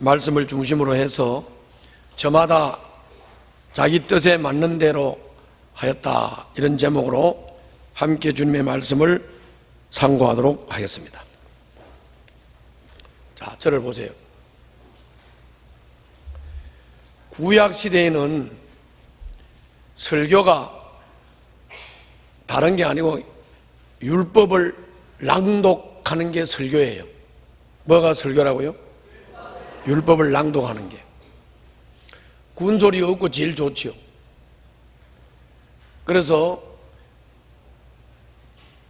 말씀을 중심으로 해서 저마다 자기 뜻에 맞는 대로 하였다, 이런 제목으로 함께 주님의 말씀을 상고하도록 하겠습니다. 자, 저를 보세요. 구약 시대에는 설교가 다른 게 아니고 율법을 낭독하는 게 설교예요. 뭐가 설교라고요? 율법을 낭독하는 게. 군소리 없고 제일 좋지요. 그래서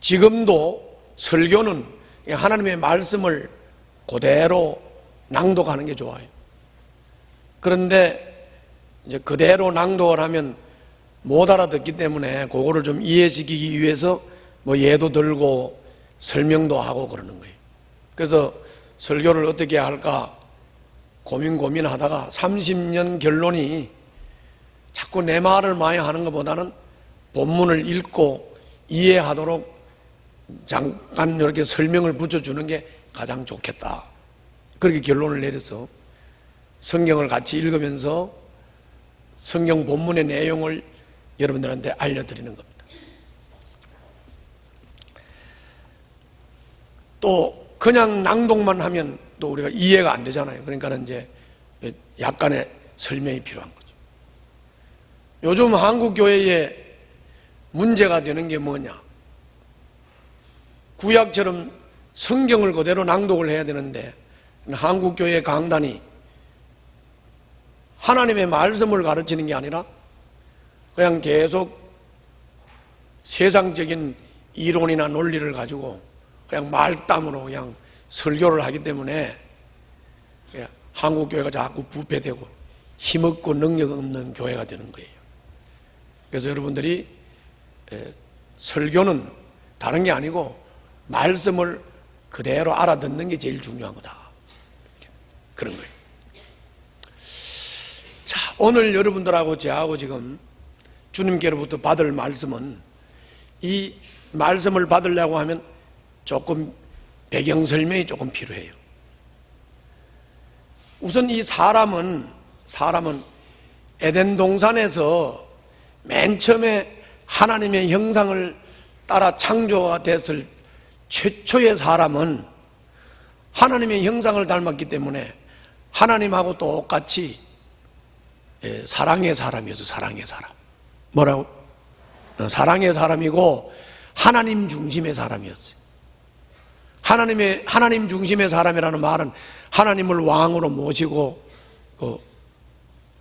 지금도 설교는 하나님의 말씀을 그대로 낭독하는 게 좋아요. 그런데 이제 그대로 낭독을 하면 못 알아듣기 때문에 그거를 좀 이해시키기 위해서 뭐 예도 들고 설명도 하고 그러는 거예요. 그래서 설교를 어떻게 할까 고민하다가 30년 결론이 자꾸 내 말을 많이 하는 것보다는 본문을 읽고 이해하도록 잠깐 이렇게 설명을 붙여주는 게 가장 좋겠다. 그렇게 결론을 내려서 성경을 같이 읽으면서 성경 본문의 내용을 여러분들한테 알려드리는 겁니다. 또 그냥 낭독만 하면 또 우리가 이해가 안 되잖아요. 그러니까 이제 약간의 설명이 필요한 거죠. 요즘 한국 교회에 문제가 되는 게 뭐냐? 구약처럼 성경을 그대로 낭독을 해야 되는데 한국 교회 강단이 하나님의 말씀을 가르치는 게 아니라 그냥 계속 세상적인 이론이나 논리를 가지고 그냥 말담으로 그냥 설교를 하기 때문에 한국 교회가 자꾸 부패되고 힘없고 능력 없는 교회가 되는 거예요. 그래서 여러분들이 설교는 다른 게 아니고 말씀을 그대로 알아듣는 게 제일 중요한 거다. 그런 거예요. 자, 오늘 여러분들하고 저하고 지금 주님께로부터 받을 말씀은, 이 말씀을 받으려고 하면 조금 배경 설명이 조금 필요해요. 우선 이 사람은 에덴 동산에서 맨 처음에 하나님의 형상을 따라 창조가 됐을 최초의 사람은 하나님의 형상을 닮았기 때문에 하나님하고 똑같이 사랑의 사람이었어요. 사랑의 사람. 뭐라고? 사랑의 사람이고 하나님 중심의 사람이었어요. 하나님 중심의 사람이라는 말은 하나님을 왕으로 모시고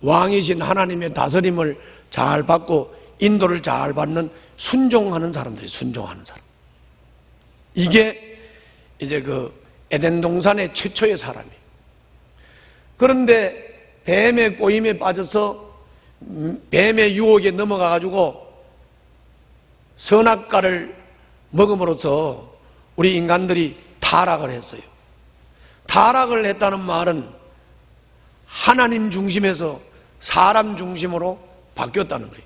왕이신 하나님의 다스림을 잘 받고 인도를 잘 받는 순종하는 사람들이, 순종하는 사람. 이게 이제 에덴 동산의 최초의 사람이에요. 그런데 뱀의 꼬임에 빠져서 뱀의 유혹에 넘어가 가지고 선악과를 먹음으로써 우리 인간들이 타락을 했어요. 타락을 했다는 말은 하나님 중심에서 사람 중심으로 바뀌었다는 거예요.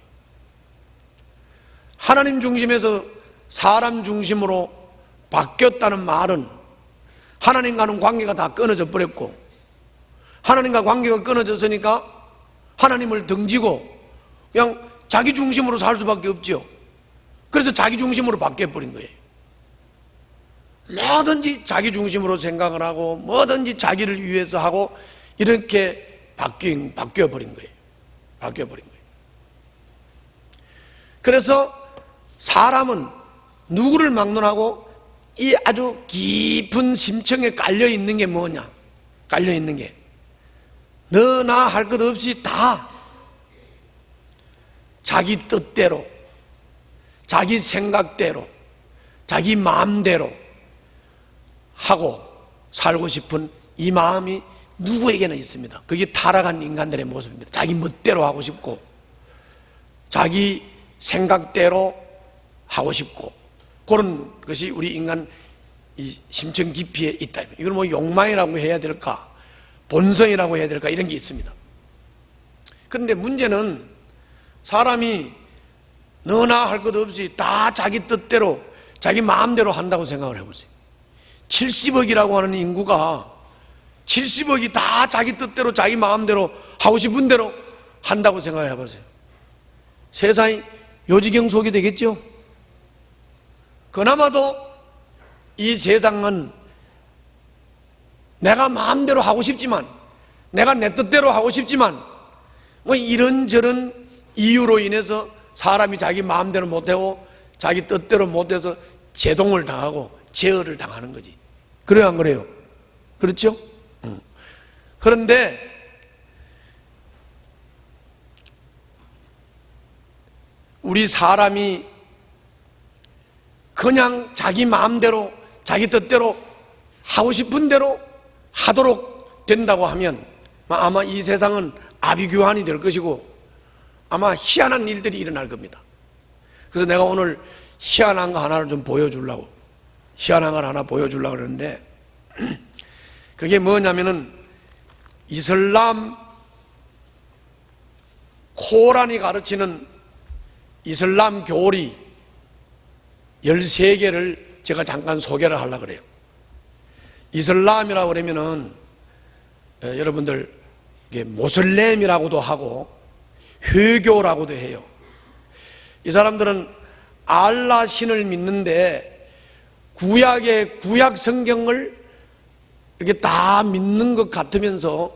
하나님 중심에서 사람 중심으로 바뀌었다는 말은 하나님과는 관계가 다 끊어져 버렸고, 하나님과 관계가 끊어졌으니까 하나님을 등지고 그냥 자기 중심으로 살 수밖에 없죠. 그래서 자기 중심으로 바뀌어버린 거예요. 뭐든지 자기 중심으로 생각을 하고 뭐든지 자기를 위해서 하고 이렇게 바뀌어버린 거예요. 바뀌어버린 거예요. 그래서 사람은 누구를 막론하고 이 아주 깊은 심층에 깔려있는 게 뭐냐? 깔려있는 게 너나 할 것 없이 다 자기 뜻대로, 자기 생각대로, 자기 마음대로 하고 살고 싶은 이 마음이 누구에게나 있습니다. 그게 타락한 인간들의 모습입니다. 자기 멋대로 하고 싶고 자기 생각대로 하고 싶고 그런 것이 우리 인간 이 심층 깊이에 있다. 이걸 뭐 욕망이라고 해야 될까, 본성이라고 해야 될까, 이런 게 있습니다. 그런데 문제는 사람이 너나 할 것 없이 다 자기 뜻대로 자기 마음대로 한다고 생각을 해보세요. 70억이라고 하는 인구가 70억이 다 자기 뜻대로 자기 마음대로 하고 싶은 대로 한다고 생각해 보세요. 세상이 요지경 속이 되겠죠? 그나마도 이 세상은 내가 마음대로 하고 싶지만, 내가 내 뜻대로 하고 싶지만, 뭐 이런저런 이유로 인해서 사람이 자기 마음대로 못하고 자기 뜻대로 못해서 제동을 당하고 제어를 당하는 거지. 그래요, 안 그래요? 그렇죠? 그런데 우리 사람이 그냥 자기 마음대로 자기 뜻대로 하고 싶은 대로 하도록 된다고 하면 아마 이 세상은 아비규환이 될 것이고 아마 희한한 일들이 일어날 겁니다. 그래서 내가 오늘 희한한 거 하나를 좀 보여주려고, 희한한 걸 하나 보여주려고 그러는데, 그게 뭐냐면은 이슬람 코란이 가르치는 이슬람 교리 13개를 제가 잠깐 소개를 하려고 그래요. 이슬람이라고 그러면은 여러분들 모슬렘이라고도 하고 회교라고도 해요. 이 사람들은 알라 신을 믿는데 구약의 구약 성경을 이렇게 다 믿는 것 같으면서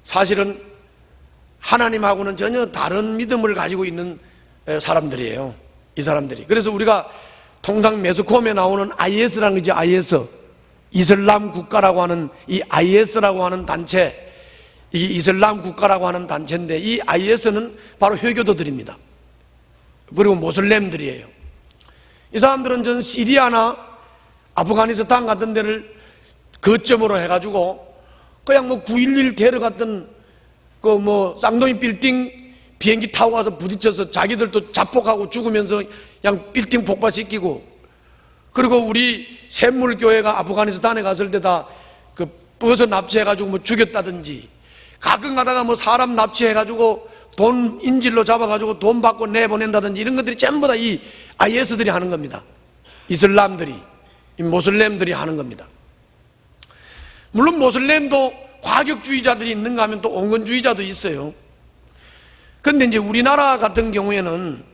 사실은 하나님하고는 전혀 다른 믿음을 가지고 있는 사람들이에요. 이 사람들이. 그래서 우리가 통상 매스컴에 나오는 IS라는 거죠. IS. 이슬람 국가라고 하는 이 IS라고 하는 단체, 이 이슬람 국가라고 하는 단체인데 이 IS는 바로 회교도들입니다. 그리고 모슬렘들이에요. 이 사람들은 전 시리아나 아프가니스탄 같은 데를 거점으로 해가지고 그냥 뭐 9.11 테러 같은 그 뭐 쌍둥이 빌딩 비행기 타고 가서 부딪혀서 자기들도 자폭하고 죽으면서 그냥 빌딩 폭파시키고, 그리고 우리 샘물교회가 아프가니스탄에 갔을 때 다 그 버스 납치해가지고 뭐 죽였다든지, 가끔 가다가 뭐 사람 납치해가지고 돈 인질로 잡아가지고 돈 받고 내보낸다든지 이런 것들이 전부 다 이 IS들이 하는 겁니다. 이슬람들이, 이 모슬렘들이 하는 겁니다. 물론 모슬렘도 과격주의자들이 있는가 하면 또 온건주의자도 있어요. 그런데 이제 우리나라 같은 경우에는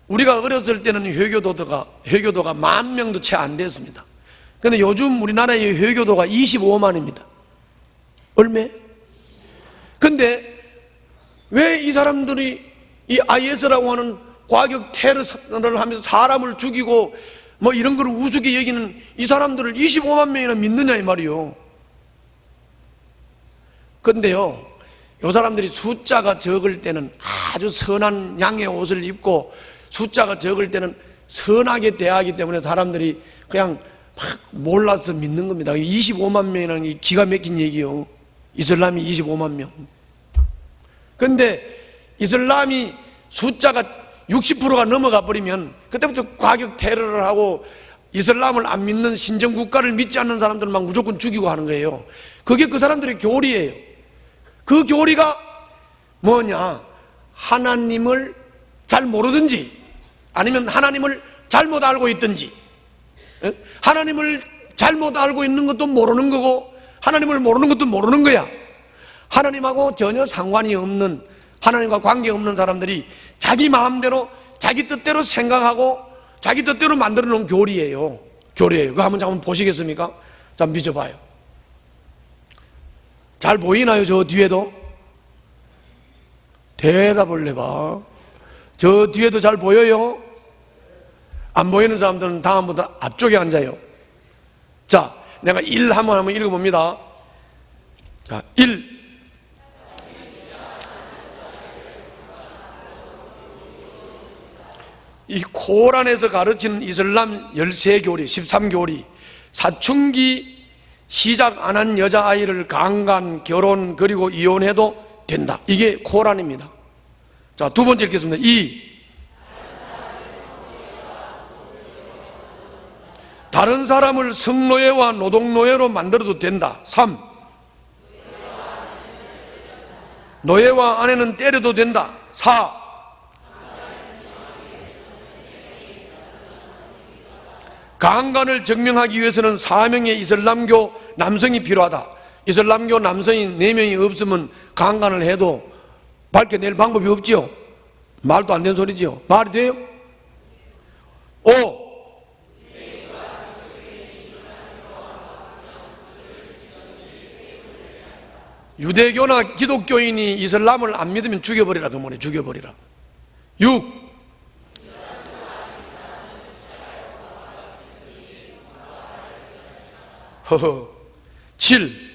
우리가 어렸을 때는 회교도가 10,000명도 채 안 됐습니다. 그런데 요즘 우리나라의 회교도가 25만입니다. 얼마? 근데 왜 이 사람들이 이 IS라고 하는 과격 테러를 하면서 사람을 죽이고 뭐 이런 걸 우습게 여기는 이 사람들을 25만 명이나 믿느냐 이 말이요. 근데요, 이 사람들이 숫자가 적을 때는 아주 선한 양의 옷을 입고 숫자가 적을 때는 선하게 대하기 때문에 사람들이 그냥 막 몰라서 믿는 겁니다. 25만 명이라는 게 기가 막힌 얘기요. 이슬람이 25만 명. 근데 이슬람이 숫자가 60%가 넘어가 버리면 그때부터 과격 테러를 하고 이슬람을 안 믿는 신정국가를 믿지 않는 사람들은 막 무조건 죽이고 하는 거예요. 그게 그 사람들의 교리예요. 그 교리가 뭐냐? 하나님을 잘 모르든지 아니면 하나님을 잘못 알고 있든지, 하나님을 잘못 알고 있는 것도 모르는 거고 하나님을 모르는 것도 모르는 거야. 하나님하고 전혀 상관이 없는, 하나님과 관계없는 사람들이 자기 마음대로 자기 뜻대로 생각하고 자기 뜻대로 만들어 놓은 교리예요. 그거 한번 잠깐 보시겠습니까? 자, 비춰봐요. 잘 보이나요? 저 뒤에도? 대답을 해봐. 저 뒤에도 잘 보여요? 안 보이는 사람들은 다음부터 앞쪽에 앉아요. 자, 내가 1 한번 읽어봅니다. 자, 1. 이 코란에서 가르치는 이슬람 13교리, 13교리, 사춘기 시작 안 한 여자아이를 강간, 결혼, 그리고 이혼해도 된다. 이게 코란입니다. 자, 두 번째 읽겠습니다. 2. 다른 사람을 성노예와 노동노예로 만들어도 된다. 3. 노예와 아내는 때려도 된다. 4. 강간을 증명하기 위해서는 4명의 이슬람교 남성이 필요하다. 이슬람교 남성이 4명이 없으면 강간을 해도 밝혀낼 방법이 없지요. 말도 안 되는 소리지요. 말이 돼요? 5. 유대교나 기독교인이 이슬람을 안 믿으면 죽여버리라. 그 말이에요. 죽여버리라. 6. 7.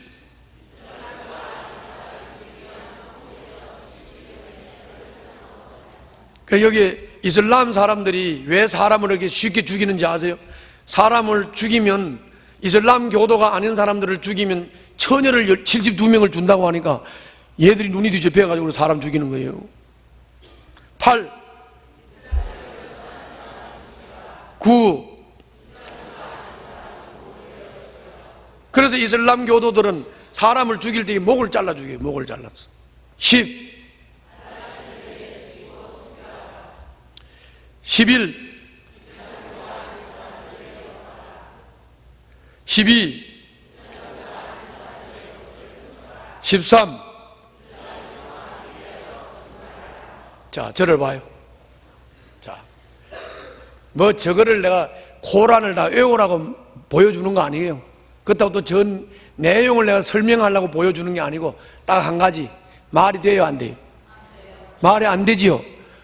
여기 이슬람 사람들이 왜 사람을 이렇게 쉽게 죽이는지 아세요? 사람을 죽이면, 이슬람 교도가 아닌 사람들을 죽이면 처녀를 72명을 준다고 하니까 얘들이 눈이 뒤집혀가지고 사람 죽이는 거예요. 8. 9. 그래서 이슬람 교도들은 사람을 죽일 때 목을 잘라 죽여요. 목을 잘랐어. 10. 11. 12. 13. 자, 저를 봐요. 자, 뭐 저거를 내가 코란을 다 외우라고 보여주는 거 아니에요. 그렇다고 또 전 내용을 내가 설명하려고 보여주는 게 아니고 딱 한 가지. 말이 돼요, 안 돼요? 말이 안 되지요.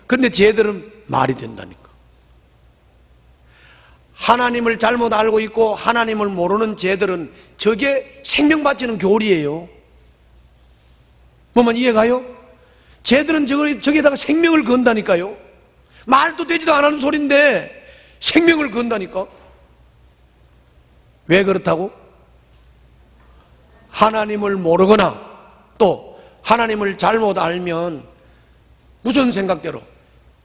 근데 쟤들은 말이 된다니까. 하나님을 잘못 알고 있고 하나님을 모르는 쟤들은 저게 생명받지는 교리예요. 뭐만 이해가요? 쟤들은 저기에다가 생명을 건다니까요. 말도 되지도 않는 소린데 생명을 건다니까. 왜 그렇다고? 하나님을 모르거나 또 하나님을 잘못 알면 무슨 생각대로,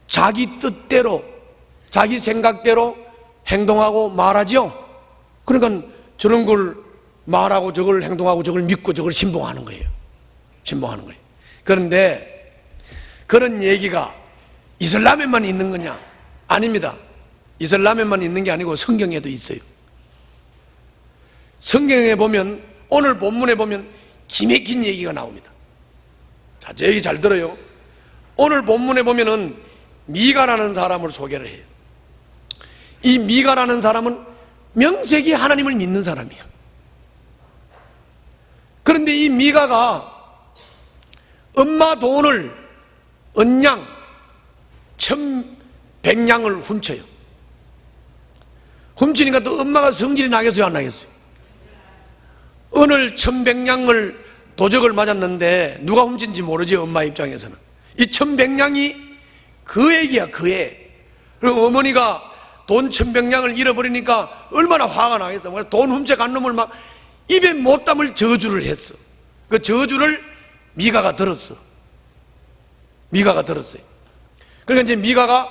자기 뜻대로, 자기 생각대로 행동하고 말하죠. 그러니까 저런 걸 말하고 저걸 행동하고 저걸 믿고 저걸 신봉하는 거예요. 신봉하는 거예요. 그런데 그런 얘기가 이슬람에만 있는 거냐? 아닙니다. 이슬람에만 있는 게 아니고 성경에도 있어요. 성경에 보면, 오늘 본문에 보면 기맥힌 얘기가 나옵니다. 자, 제 얘기 잘 들어요. 오늘 본문에 보면은 미가라는 사람을 소개를 해요. 이 미가라는 사람은 명색이 하나님을 믿는 사람이에요. 그런데 이 미가가 엄마 돈을 은양 1100냥을 훔쳐요. 훔치니까 또 엄마가 성질이 나겠어요, 안 나겠어요? 은을 1100냥을 도적을 맞았는데 누가 훔친지 모르지, 엄마 입장에서는. 이 1100냥이 그 애기야, 그 애. 그리고 어머니가 돈 1100냥을 잃어버리니까 얼마나 화가 나겠어. 돈 훔쳐간 놈을 막 입에 못 담을 저주를 했어. 그 저주를 미가가 들었어. 미가가 들었어요. 그러니까 이제 미가가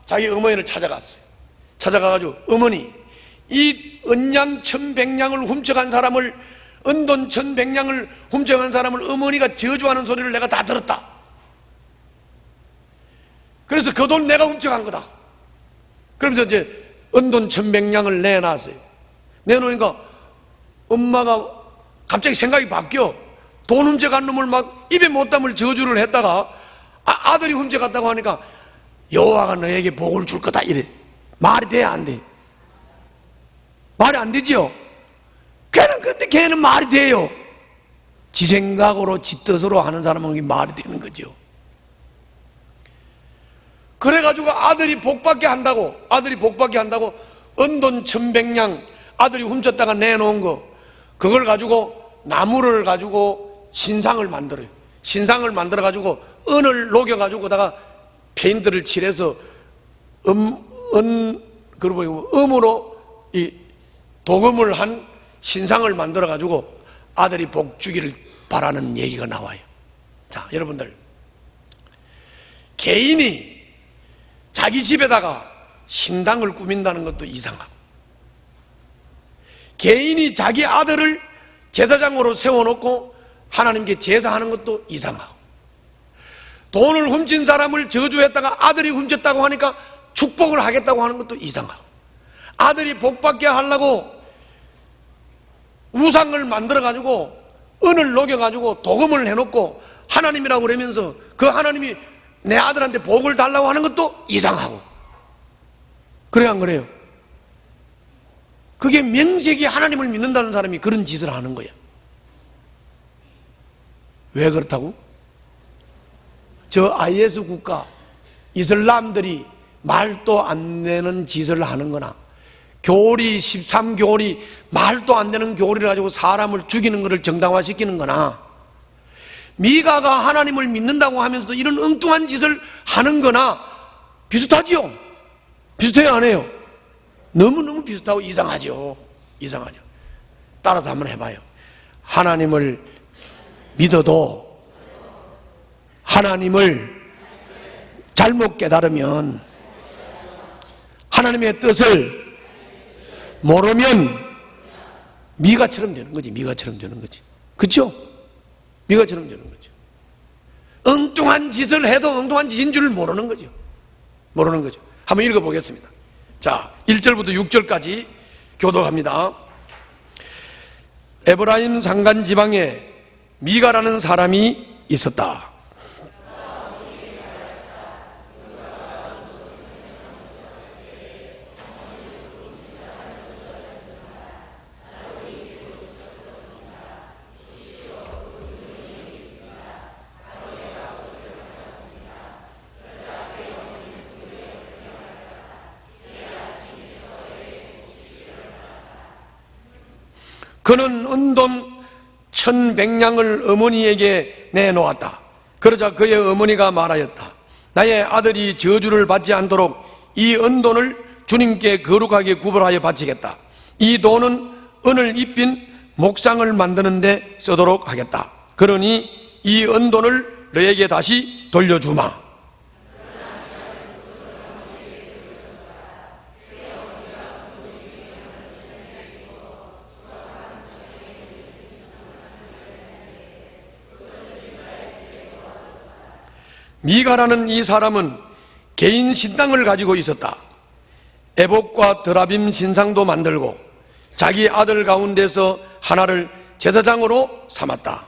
자기 어머니를 찾아갔어요. 찾아가가지고, 어머니, 이 은양 1100냥을 훔쳐간 사람을, 은돈 1100냥을 훔쳐간 사람을 어머니가 저주하는 소리를 내가 다 들었다. 그래서 그 돈 내가 훔쳐간 거다. 그러면서 이제 은돈 1100냥을 내놨어요. 내놓으니까 엄마가 갑자기 생각이 바뀌어. 돈 훔쳐간 놈을 막 입에 못 담을 저주를 했다가 아들이 훔쳐갔다고 하니까 여호와가 너에게 복을 줄 거다, 이래. 말이 돼, 안 돼? 말이 안 되지요? 그런데 걔는 말이 돼요. 지 생각으로 지 뜻으로 하는 사람은 말이 되는 거죠. 그래가지고 아들이 복받게 한다고 은돈 1100냥 아들이 훔쳤다가 내놓은 거, 그걸 가지고 나무를 가지고 신상을 만들어요. 신상을 만들어가지고 은을 녹여가지고다가 페인트를 칠해서 음으로 이 도금을 한 신상을 만들어가지고 아들이 복 주기를 바라는 얘기가 나와요. 자, 여러분들, 개인이 자기 집에다가 신당을 꾸민다는 것도 이상하고, 개인이 자기 아들을 제사장으로 세워놓고 하나님께 제사하는 것도 이상하고, 돈을 훔친 사람을 저주했다가 아들이 훔쳤다고 하니까 축복을 하겠다고 하는 것도 이상하고, 아들이 복받게 하려고 우상을 만들어가지고 은을 녹여가지고 도금을 해놓고 하나님이라고 그러면서 그 하나님이 내 아들한테 복을 달라고 하는 것도 이상하고, 그래요 안 그래요? 그게 명색이 하나님을 믿는다는 사람이 그런 짓을 하는 거야. 왜 그렇다고? 저 IS 국가 이슬람들이 말도 안 되는 짓을 하는 거나, 교리 13교리 말도 안 되는 교리를 가지고 사람을 죽이는 것을 정당화시키는 거나, 미가가 하나님을 믿는다고 하면서도 이런 엉뚱한 짓을 하는 거나 비슷하지요? 비슷해요 안 해요? 너무너무 비슷하고 이상하죠. 이상하죠. 따라서 한번 해봐요. 하나님을 믿어도 하나님을 잘못 깨달으면, 하나님의 뜻을 모르면 미가처럼 되는 거지. 미가처럼 되는 거지. 그렇죠? 미가처럼 되는 거죠. 엉뚱한 짓을 해도 엉뚱한 짓인 줄 모르는 거죠. 모르는 거죠. 한번 읽어보겠습니다. 자, 1절부터 6절까지 교독합니다. 에브라임 산간 지방에 미가라는 사람이 있었다. 그는 은돈 1100냥을 어머니에게 내놓았다. 그러자 그의 어머니가 말하였다. 나의 아들이 저주를 받지 않도록 이 은돈을 주님께 거룩하게 구별하여 바치겠다. 이 돈은 은을 입힌 목상을 만드는 데 쓰도록 하겠다. 그러니 이 은돈을 너에게 다시 돌려주마. 미가라는 이 사람은 개인 신당을 가지고 있었다. 에봇과 드라빔 신상도 만들고 자기 아들 가운데서 하나를 제사장으로 삼았다.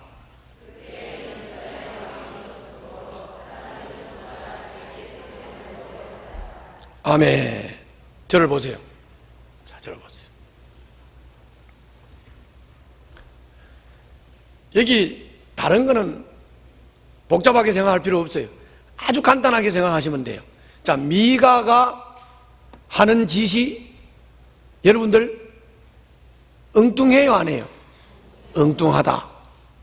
아멘. 저를 보세요. 자, 저를 보세요. 여기 다른 거는 복잡하게 생각할 필요 없어요. 아주 간단하게 생각하시면 돼요. 자, 미가가 하는 짓이 여러분들 엉뚱해요 안 해요? 엉뚱하다.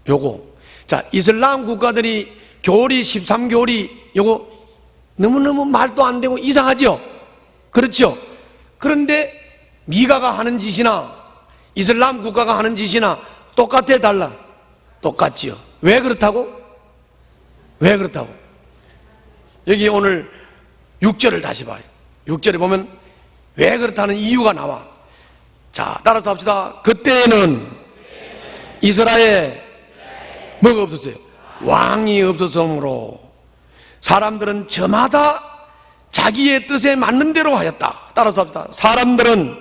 요거. 자, 이슬람 국가들이 교리 13교리 요거 너무너무 말도 안 되고 이상하죠? 그렇죠? 그런데 미가가 하는 짓이나 이슬람 국가가 하는 짓이나 똑같아 달라? 똑같지요. 왜 그렇다고? 왜 그렇다고? 여기 오늘 6절을 다시 봐요. 6절에 보면 왜 그렇다는 이유가 나와. 자, 따라서 합시다. 그때는 이스라엘에 뭐가 없었어요? 왕이 없었으므로 사람들은 저마다 자기의 뜻에 맞는 대로 하였다. 따라서 합시다. 사람들은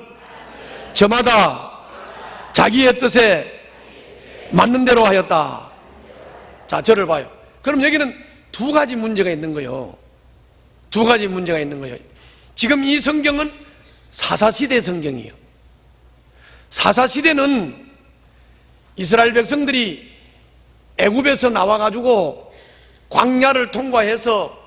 저마다 자기의 뜻에 맞는 대로 하였다. 자, 저를 봐요. 그럼 여기는 두 가지 문제가 있는 거예요. 두 가지 문제가 있는 거예요. 지금 이 성경은 사사시대 성경이에요. 사사시대는 이스라엘 백성들이 애굽에서 나와가지고 광야를 통과해서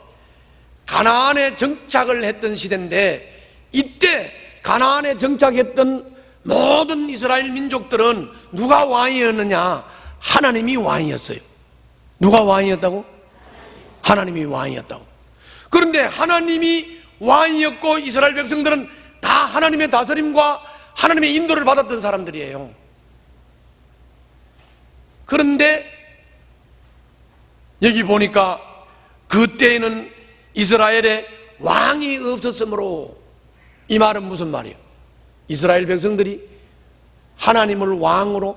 가나안에 정착을 했던 시대인데, 이때 가나안에 정착했던 모든 이스라엘 민족들은 누가 왕이었느냐? 하나님이 왕이었어요. 누가 왕이었다고? 하나님이 왕이었다고. 그런데 하나님이 왕이었고 이스라엘 백성들은 다 하나님의 다스림과 하나님의 인도를 받았던 사람들이에요. 그런데 여기 보니까 그때에는 이스라엘에 왕이 없었으므로, 이 말은 무슨 말이에요? 이스라엘 백성들이 하나님을 왕으로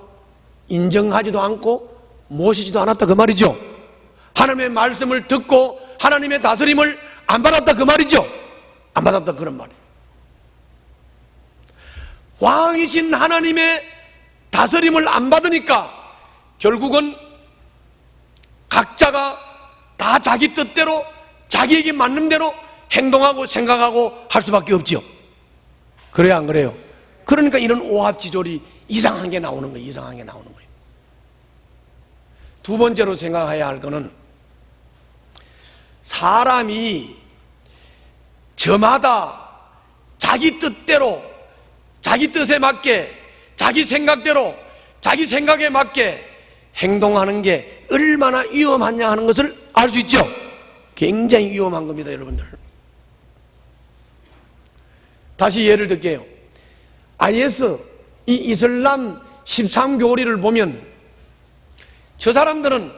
인정하지도 않고 모시지도 않았다 그 말이죠. 하나님의 말씀을 듣고 하나님의 다스림을 안 받았다 그 말이죠. 안 받았다 그런 말이에요. 왕이신 하나님의 다스림을 안 받으니까 결국은 각자가 다 자기 뜻대로 자기에게 맞는 대로 행동하고 생각하고 할 수밖에 없죠. 그래요, 안 그래요? 그러니까 이런 오합지졸이 이상한 게 나오는 거예요. 이상한 게 나오는 거예요. 두 번째로 생각해야 할 거는 사람이 저마다 자기 뜻대로 자기 뜻에 맞게 자기 생각대로 자기 생각에 맞게 행동하는 게 얼마나 위험하냐 하는 것을 알 수 있죠. 굉장히 위험한 겁니다, 여러분들. 다시 예를 들게요. IS, 이 이슬람 13교리를 보면 저 사람들은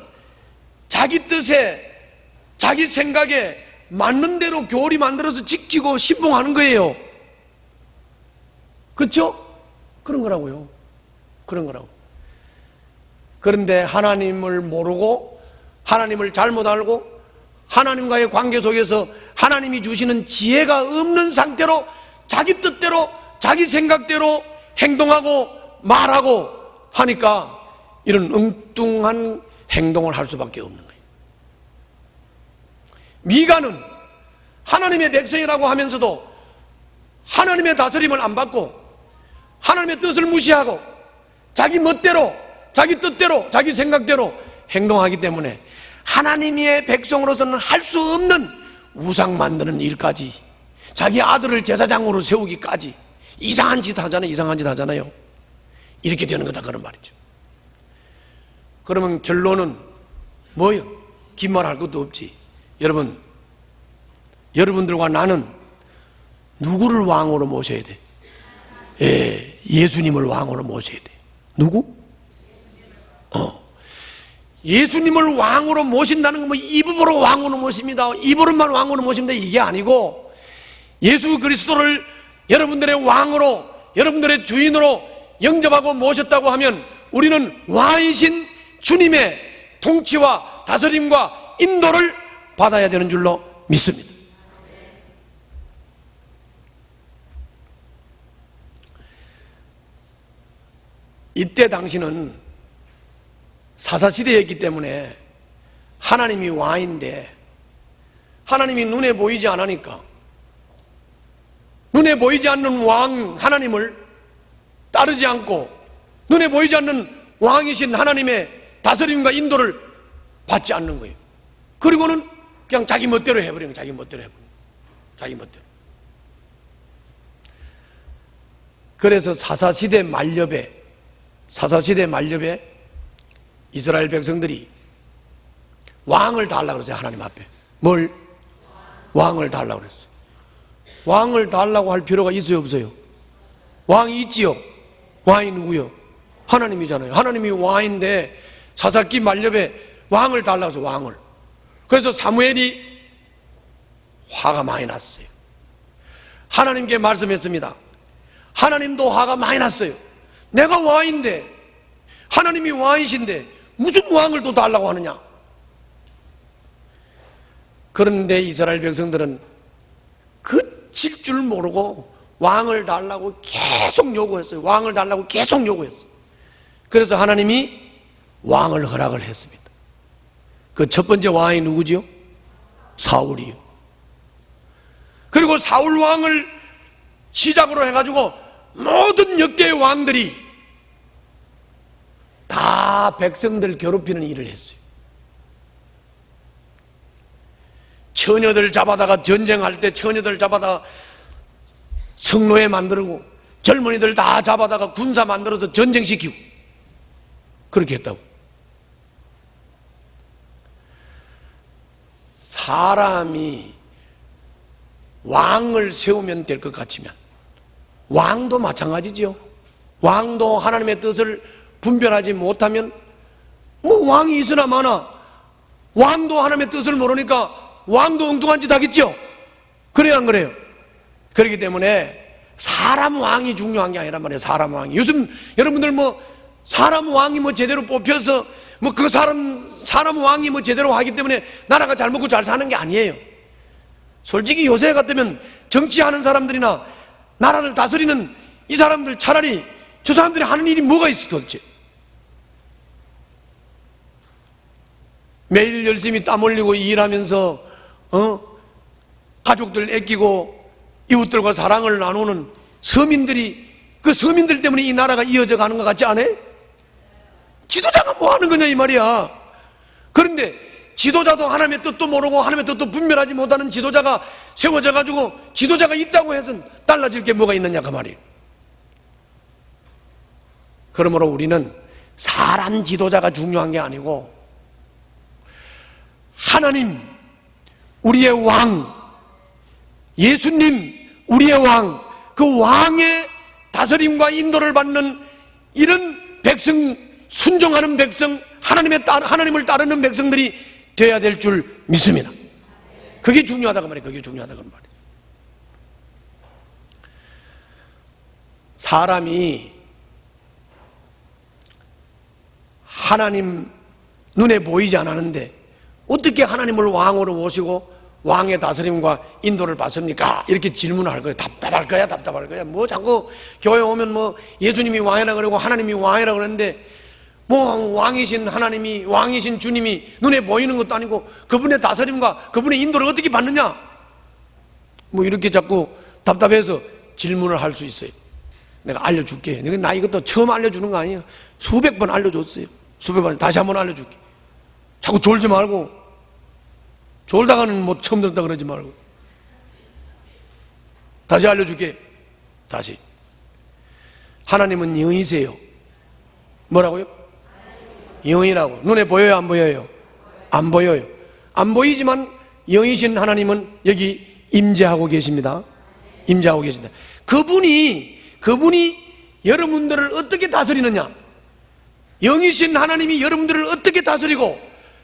자기 뜻에 자기 생각에 맞는 대로 교리 만들어서 지키고 신봉하는 거예요. 그렇죠? 그런 거라고요. 그런 거라고. 그런데 하나님을 모르고 하나님을 잘못 알고 하나님과의 관계 속에서 하나님이 주시는 지혜가 없는 상태로 자기 뜻대로 자기 생각대로 행동하고 말하고 하니까 이런 엉뚱한 행동을 할 수밖에 없는 거예요. 미가는 하나님의 백성이라고 하면서도 하나님의 다스림을 안 받고 하나님의 뜻을 무시하고 자기 멋대로 자기 뜻대로 자기 생각대로 행동하기 때문에 하나님의 백성으로서는 할 수 없는 우상 만드는 일까지 자기 아들을 제사장으로 세우기까지 이상한 짓 하잖아요. 이상한 짓 하잖아요. 이렇게 되는 거다 그런 말이죠. 그러면 결론은 뭐예요? 긴 말 할 것도 없지. 여러분, 여러분들과 나는 누구를 왕으로 모셔야 돼? 예수님을 왕으로 모셔야 돼. 누구? 예수님을 왕으로 모신다는 건 뭐 입으로 왕으로 모십니다. 입으로만 왕으로 모십니다. 이게 아니고 예수 그리스도를 여러분들의 왕으로 여러분들의 주인으로 영접하고 모셨다고 하면 우리는 왕이신 주님의 통치와 다스림과 인도를 받아야 되는 줄로 믿습니다. 이때 당시는 사사시대였기 때문에 하나님이 왕인데 하나님이 눈에 보이지 않으니까 눈에 보이지 않는 왕 하나님을 따르지 않고 눈에 보이지 않는 왕이신 하나님의 다스림과 인도를 받지 않는 거예요. 그리고는 그냥 자기 멋대로 해버리는 거예요. 자기 멋대로 해버리는 거예요. 자기 멋대로. 그래서 사사시대 말엽에 이스라엘 백성들이 왕을 달라고 그랬어요. 하나님 앞에. 뭘? 왕을 달라고 그랬어요. 왕을 달라고 할 필요가 있어요, 없어요? 왕이 있지요. 왕이 누구요? 하나님이잖아요. 하나님이 왕인데 사사기 말엽에 왕을 달라고 해서 왕을. 그래서 사무엘이 화가 많이 났어요. 하나님께 말씀했습니다. 하나님도 화가 많이 났어요. 내가 왕인데 하나님이 왕이신데 무슨 왕을 또 달라고 하느냐. 그런데 이스라엘 백성들은 그칠 줄 모르고 왕을 달라고 계속 요구했어요. 왕을 달라고 계속 요구했어요. 그래서 하나님이 왕을 허락을 했습니다. 그 첫 번째 왕이 누구지요? 사울이요. 그리고 사울 왕을 시작으로 해가지고 모든 역대의 왕들이 다 백성들 괴롭히는 일을 했어요. 처녀들 잡아다가 전쟁할 때 처녀들 잡아다가 성노예 만들고 젊은이들 다 잡아다가 군사 만들어서 전쟁시키고 그렇게 했다고. 사람이 왕을 세우면 될 것 같으면 왕도 마찬가지지요. 왕도 하나님의 뜻을 분별하지 못하면 뭐 왕이 있으나 마나 왕도 하나님의 뜻을 모르니까 왕도 엉뚱한 짓 하겠죠. 그래요, 안 그래요? 그렇기 때문에 사람 왕이 중요한 게 아니란 말이에요. 사람 왕이. 요즘 여러분들 뭐 사람 왕이 뭐 제대로 뽑혀서 뭐 그 사람 왕이 뭐 제대로 하기 때문에 나라가 잘 먹고 잘 사는 게 아니에요. 솔직히 요새 같으면 정치하는 사람들이나 나라를 다스리는 이 사람들 차라리 저 사람들이 하는 일이 뭐가 있어 도대체? 매일 열심히 땀 흘리고 일하면서 가족들 아끼고 이웃들과 사랑을 나누는 서민들이, 그 서민들 때문에 이 나라가 이어져 가는 것 같지 않아요? 지도자가 뭐 하는 거냐 이 말이야. 그런데 지도자도 하나님의 뜻도 모르고 하나님의 뜻도 분별하지 못하는 지도자가 세워져 가지고 지도자가 있다고 해서 달라질 게 뭐가 있느냐 그 말이에요. 그러므로 우리는 사람 지도자가 중요한 게 아니고 하나님, 우리의 왕, 예수님, 우리의 왕, 그 왕의 다스림과 인도를 받는 이런 백성, 순종하는 백성, 하나님을 따르는 백성들이 되어야 될 줄 믿습니다. 그게 중요하다고 말이에요. 그게 중요하다고 말이에요. 사람이 하나님 눈에 보이지 않았는데 어떻게 하나님을 왕으로 모시고 왕의 다스림과 인도를 받습니까? 이렇게 질문을 거예요. 답답할 거야, 답답할 거야. 뭐 자꾸 교회 오면 뭐 예수님이 왕이라 그러고 하나님이 왕이라 그러는데 뭐 왕이신 하나님이, 왕이신 주님이 눈에 보이는 것도 아니고 그분의 다스림과 그분의 인도를 어떻게 받느냐? 뭐 이렇게 자꾸 답답해서 질문을 할 수 있어요. 내가 알려줄게. 내가 나 이것도 처음 알려주는 거 아니에요. 수백 번 알려줬어요. 수백 번. 다시 한번 알려줄게. 자꾸 졸지 말고, 졸다가는 뭐 처음 들었다 그러지 말고. 다시 알려줄게. 다시. 하나님은 영이세요. 뭐라고요? 영이라고. 눈에 보여요, 안 보여요? 안 보여요. 안 보이지만 영이신 하나님은 여기 임재하고 계십니다. 임재하고 계신다. 그분이 여러분들을 어떻게 다스리느냐? 영이신 하나님이 여러분들을 어떻게 다스리고,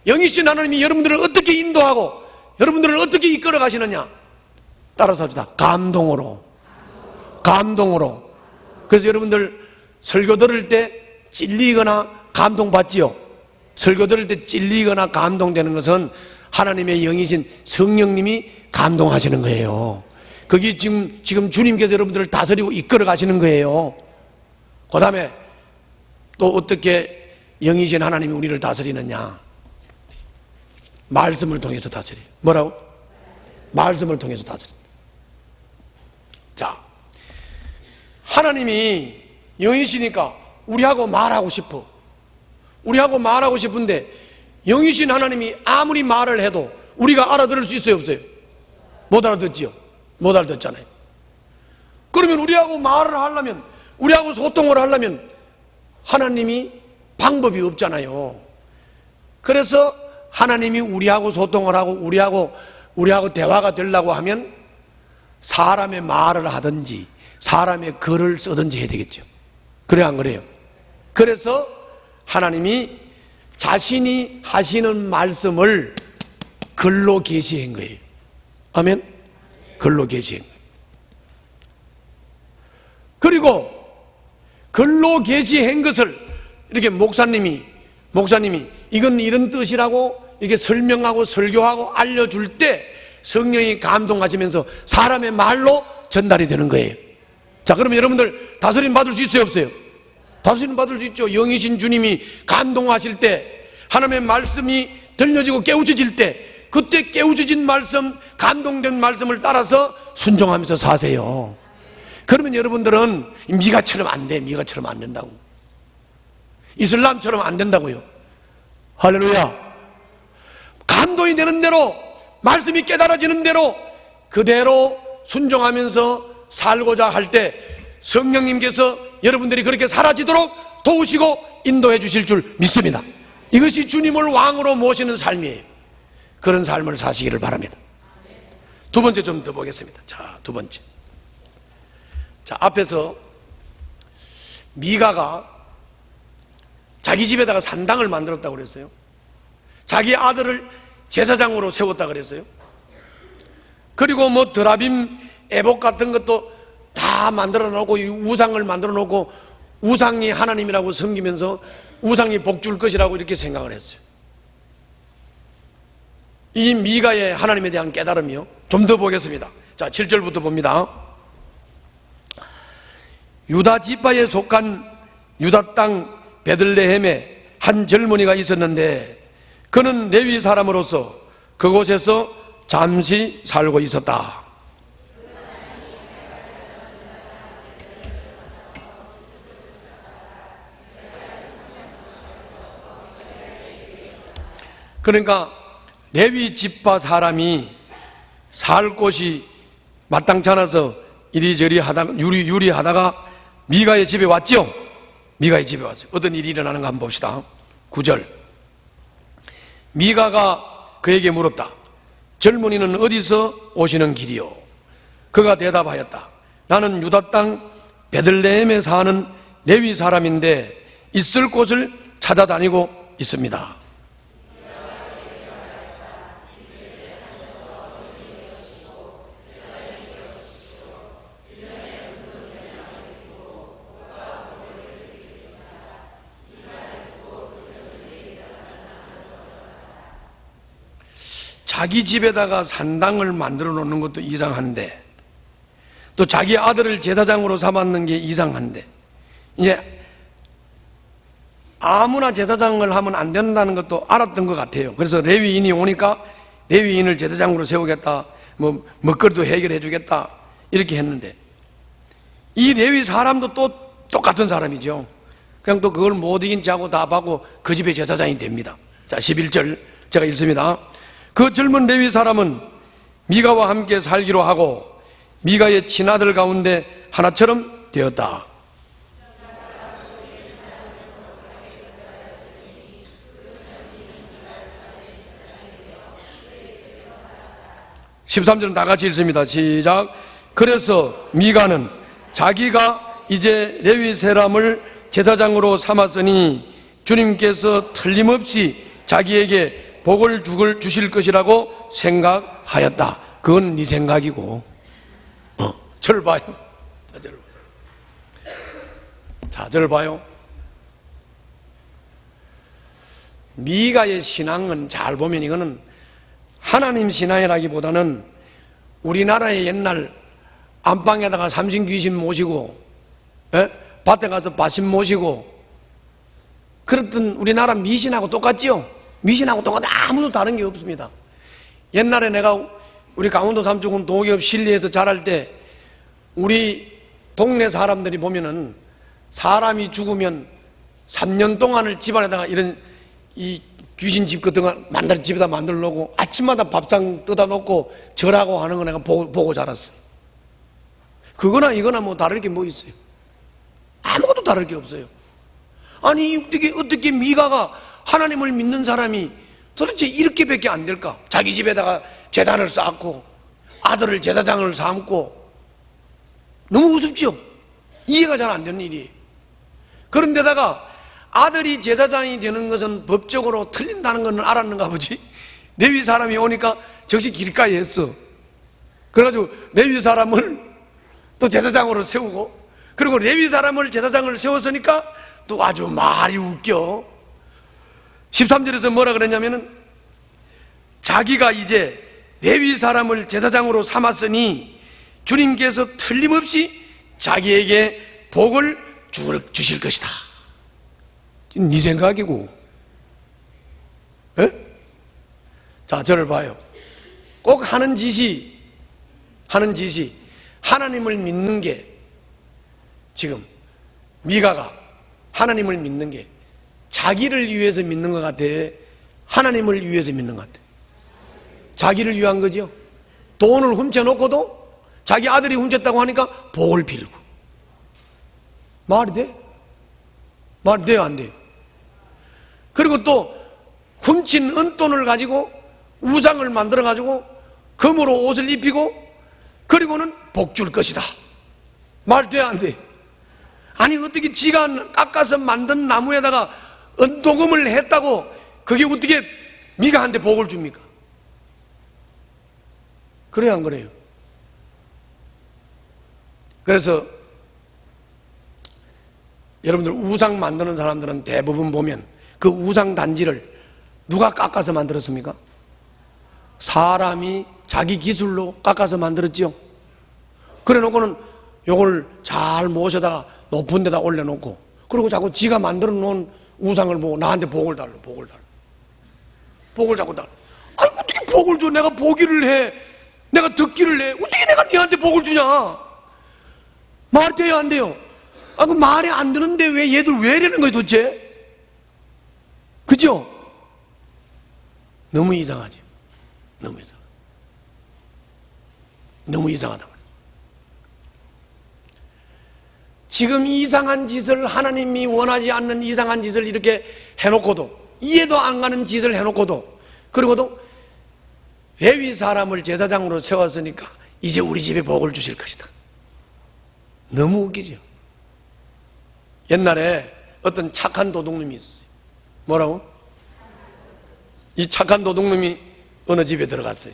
영이신 하나님이 여러분들을 어떻게 인도하고, 여러분들을 어떻게 이끌어 가시느냐? 따라서 합시다. 감동으로. 감동으로. 그래서 여러분들 설교 들을 때 찔리거나 감동받지요? 설교 들을 때 찔리거나 감동되는 것은 하나님의 영이신 성령님이 감동하시는 거예요. 그게 지금 주님께서 여러분들을 다스리고 이끌어 가시는 거예요. 그 다음에 또 어떻게 영이신 하나님이 우리를 다스리느냐? 말씀을 통해서 다스려요. 뭐라고? 말씀을 통해서 다스려요. 자, 하나님이 영이시니까 우리하고 말하고 싶어. 우리하고 말하고 싶은데 영이신 하나님이 아무리 말을 해도 우리가 알아들을 수 있어요, 없어요? 못 알아듣지요? 못 알아듣잖아요. 그러면 우리하고 말을 하려면, 우리하고 소통을 하려면 하나님이 방법이 없잖아요. 그래서 하나님이 우리하고 소통을 하고 우리하고 대화가 되려고 하면 사람의 말을 하든지 사람의 글을 쓰든지 해야 되겠죠. 그래야 안 그래요? 그래서 하나님이 자신이 하시는 말씀을 글로 계시한 거예요. 아멘? 글로 계시한 거예요. 그리고 글로 계시한 것을 이렇게 목사님이 이건 이런 뜻이라고 이렇게 설명하고 설교하고 알려줄 때 성령이 감동하시면서 사람의 말로 전달이 되는 거예요. 자, 그러면 여러분들 다스림 받을 수 있어요, 없어요? 다스림 받을 수 있죠. 영이신 주님이 감동하실 때, 하나님의 말씀이 들려지고 깨우쳐질 때, 그때 깨우쳐진 말씀, 감동된 말씀을 따라서 순종하면서 사세요. 그러면 여러분들은 미가처럼 안 돼. 미가처럼 안 된다고. 이슬람처럼 안 된다고요. 할렐루야. 감동이 되는 대로, 말씀이 깨달아지는 대로 그대로 순종하면서 살고자 할 때 성령님께서 여러분들이 그렇게 사라지도록 도우시고 인도해 주실 줄 믿습니다. 이것이 주님을 왕으로 모시는 삶이에요. 그런 삶을 사시기를 바랍니다. 두 번째 좀 더 보겠습니다. 자, 두 번째. 자, 앞에서 미가가 자기 집에다가 산당을 만들었다고 그랬어요. 자기 아들을 제사장으로 세웠다고 그랬어요. 그리고 뭐 드라빔 애복 같은 것도 다 만들어 놓고 우상을 만들어 놓고 우상이 하나님이라고 섬기면서 우상이 복 줄 것이라고 이렇게 생각을 했어요. 이 미가의 하나님에 대한 깨달음이요. 좀 더 보겠습니다. 자, 7절부터 봅니다. 유다 지파에 속한 유다 땅 베들레헴에 한 젊은이가 있었는데 그는 레위 사람으로서 그곳에서 잠시 살고 있었다. 그러니까 레위 지파 사람이 살 곳이 마땅치 않아서 이리저리 하다가 유리하다가 미가의 집에 왔죠. 미가의 집에 왔어요. 어떤 일이 일어나는가 한번 봅시다. 9절. 미가가 그에게 물었다. 젊은이는 어디서 오시는 길이요? 그가 대답하였다. 나는 유다 땅 베들레헴에 사는 레위 사람인데 있을 곳을 찾아다니고 있습니다. 자기 집에다가 산당을 만들어 놓는 것도 이상한데 또 자기 아들을 제사장으로 삼았는 게 이상한데 이제 아무나 제사장을 하면 안 된다는 것도 알았던 것 같아요. 그래서 레위인이 오니까 레위인을 제사장으로 세우겠다, 뭐 먹거리도 해결해 주겠다 이렇게 했는데 이 레위 사람도 또 똑같은 사람이죠. 그냥 또 그걸 못 이긴 자고 다 하고 그 집의 제사장이 됩니다. 자, 11절 제가 읽습니다. 그 젊은 레위 사람은 미가와 함께 살기로 하고 미가의 친아들 가운데 하나처럼 되었다. (13절은) 다 같이 읽습니다. 시작. 그래서 미가는 자기가 이제 레위 사람을 제사장으로 삼았으니 주님께서 틀림없이 자기에게 복을 주실 것이라고 생각하였다. 그건 네 생각이고. 저를 봐요. 자, 저를 봐요. 미가의 신앙은 잘 보면 이거는 하나님 신앙이라기보다는 우리나라의 옛날 안방에다가 삼신귀신 모시고 밭에 가서 밭신 모시고 그랬던 우리나라 미신하고 똑같지요? 미신하고 똑같아. 아무도 다른 게 없습니다. 옛날에 내가 우리 강원도 삼척군 동기업 실리에서 자랄 때 우리 동네 사람들이 보면은 사람이 죽으면 3년 동안을 집안에다가 이런 이 귀신 집 같은 거 집에다 만들어 놓고 아침마다 밥상 뜯어 놓고 절하고 하는 거 내가 보고 자랐어요. 그거나 이거나 뭐 다를 게 뭐 있어요? 아무것도 다를 게 없어요. 아니 어떻게 미가가 하나님을 믿는 사람이 도대체 이렇게밖에 안 될까? 자기 집에다가 제단을 쌓고 아들을 제사장을 삼고 너무 우습죠? 이해가 잘 안 되는 일이에요. 그런데다가 아들이 제사장이 되는 것은 법적으로 틀린다는 건 알았는가 보지. 레위 사람이 오니까 즉시 길가에 했어. 그래가지고 레위 사람을 또 제사장으로 세우고 그리고 레위 사람을 제사장을 세웠으니까 또 아주 말이 웃겨. 13절에서 뭐라 그랬냐면은 자기가 이제 레위 사람을 제사장으로 삼았으니 주님께서 틀림없이 자기에게 복을 주실 것이다. 네 생각이고. 에? 자, 저를 봐요. 꼭 하는 짓이 하나님을 믿는 게 지금 미가가 하나님을 믿는 게 자기를 위해서 믿는 것 같아? 하나님을 위해서 믿는 것 같아? 자기를 위한 거죠. 돈을 훔쳐놓고도 자기 아들이 훔쳤다고 하니까 복을 빌고. 말이 돼? 말이 돼요, 안 돼요? 그리고 또 훔친 은돈을 가지고 우상을 만들어 가지고 금으로 옷을 입히고 그리고는 복 줄 것이다. 말 돼요, 안 돼? 아니 어떻게 지가 깎아서 만든 나무에다가 은도금을 했다고 그게 어떻게 미가한테 복을 줍니까? 그래요, 안 그래요? 그래서 여러분들 우상 만드는 사람들은 대부분 보면 그 우상 단지를 누가 깎아서 만들었습니까? 사람이 자기 기술로 깎아서 만들었죠. 그래 놓고는 요걸 잘 모셔다가 높은 데다 올려놓고, 그리고 자꾸 지가 만들어 놓은 우상을 보고 나한테 복을 달라, 복을 달라. 복을 자꾸 달라. 아니, 어떻게 복을 줘? 내가 보기를 해. 내가 듣기를 해. 어떻게 내가 니한테 복을 주냐? 말 돼요, 안 돼요? 아, 그 말이 안 되는데 왜 얘들 왜 이러는 거예요, 도대체? 그죠? 너무 이상하죠. 너무 이상. 너무 이상하다. 지금 이상한 짓을, 하나님이 원하지 않는 이상한 짓을 이렇게 해놓고도, 이해도 안 가는 짓을 해놓고도, 그리고도 레위 사람을 제사장으로 세웠으니까 이제 우리 집에 복을 주실 것이다. 너무 웃기죠. 옛날에 어떤 착한 도둑놈이 있었어요. 뭐라고? 이 착한 도둑놈이 어느 집에 들어갔어요.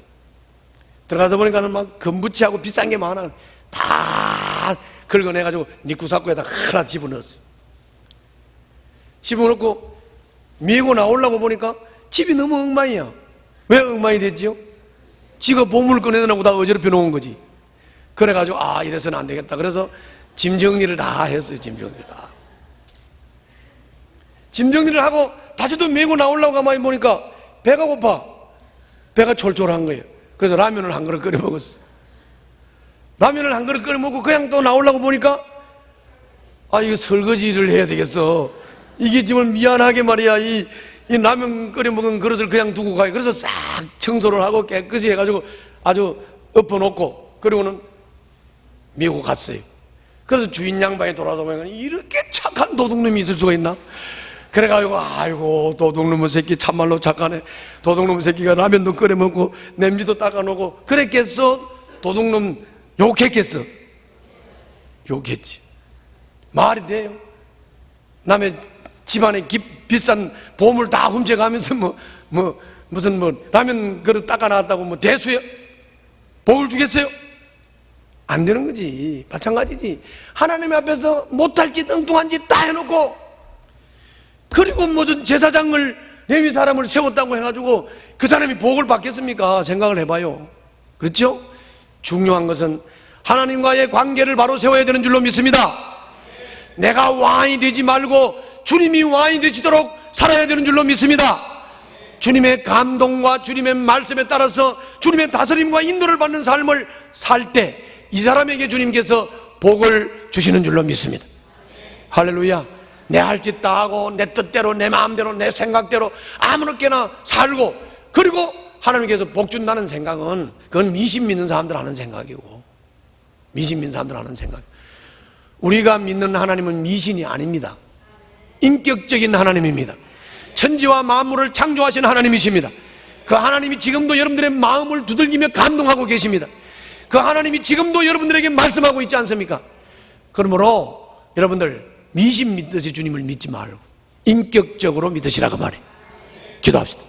들어가서 보니까는 막 금부치하고 비싼 게 많아. 다 긁어내가지고 네 구석구에다 하나 집어넣었어요. 집어넣고 밀고 나오려고 보니까 집이 너무 엉망이야. 왜 엉망이 됐지요? 지가 보물을 꺼내놓고 다 어지럽혀 놓은 거지. 그래가지고 이래서는 안 되겠다. 그래서 짐 정리를 다 했어요. 짐 정리를 다. 짐 정리를 하고 다시 또 메고 나오려고 가만히 보니까 배가 고파. 배가 촐촐한 거예요. 그래서 라면을 한 그릇 끓여 먹었어. 라면을 한 그릇 끓여 먹고 그냥 또 나오려고 보니까 이거 설거지를 해야 되겠어. 이게 정말 미안하게 말이야. 이 라면 끓여 먹은 그릇을 그냥 두고 가요. 그래서 싹 청소를 하고 깨끗이 해가지고 아주 엎어놓고 그리고는 미국 갔어요. 그래서 주인 양반이 돌아서 보니까 이렇게 착한 도둑놈이 있을 수가 있나? 그래가지고 아이고 도둑놈의 새끼 참말로 착하네. 도둑놈의 새끼가 라면도 끓여 먹고 냄비도 닦아놓고 그랬겠어? 도둑놈 욕했겠어? 욕했지. 말이 돼요? 남의 집안에 비싼 보물 다 훔쳐가면서 무슨 라면 그릇 닦아놨다고 대수요? 복을 주겠어요? 안 되는 거지. 마찬가지지. 하나님 앞에서 못할 짓, 엉뚱한 짓 다 해놓고, 그리고 무슨 제사장을, 레위 사람을 세웠다고 해가지고 그 사람이 복을 받겠습니까? 생각을 해봐요. 그렇죠? 중요한 것은 하나님과의 관계를 바로 세워야 되는 줄로 믿습니다. 내가 왕이 되지 말고 주님이 왕이 되시도록 살아야 되는 줄로 믿습니다. 주님의 감동과 주님의 말씀에 따라서 주님의 다스림과 인도를 받는 삶을 살 때 이 사람에게 주님께서 복을 주시는 줄로 믿습니다. 할렐루야. 내 할 짓 다 하고 내 뜻대로 내 마음대로 내 생각대로 아무렇게나 살고, 그리고 하나님께서 복 준다는 생각은 그건 미신 믿는 사람들 하는 생각이고, 미신 믿는 사람들 하는 생각. 우리가 믿는 하나님은 미신이 아닙니다. 인격적인 하나님입니다. 천지와 만물을 창조하신 하나님이십니다. 그 하나님이 지금도 여러분들의 마음을 두들기며 감동하고 계십니다. 그 하나님이 지금도 여러분들에게 말씀하고 있지 않습니까? 그러므로 여러분들 미신 믿듯이 주님을 믿지 말고 인격적으로 믿으시라고 말해요. 기도합시다.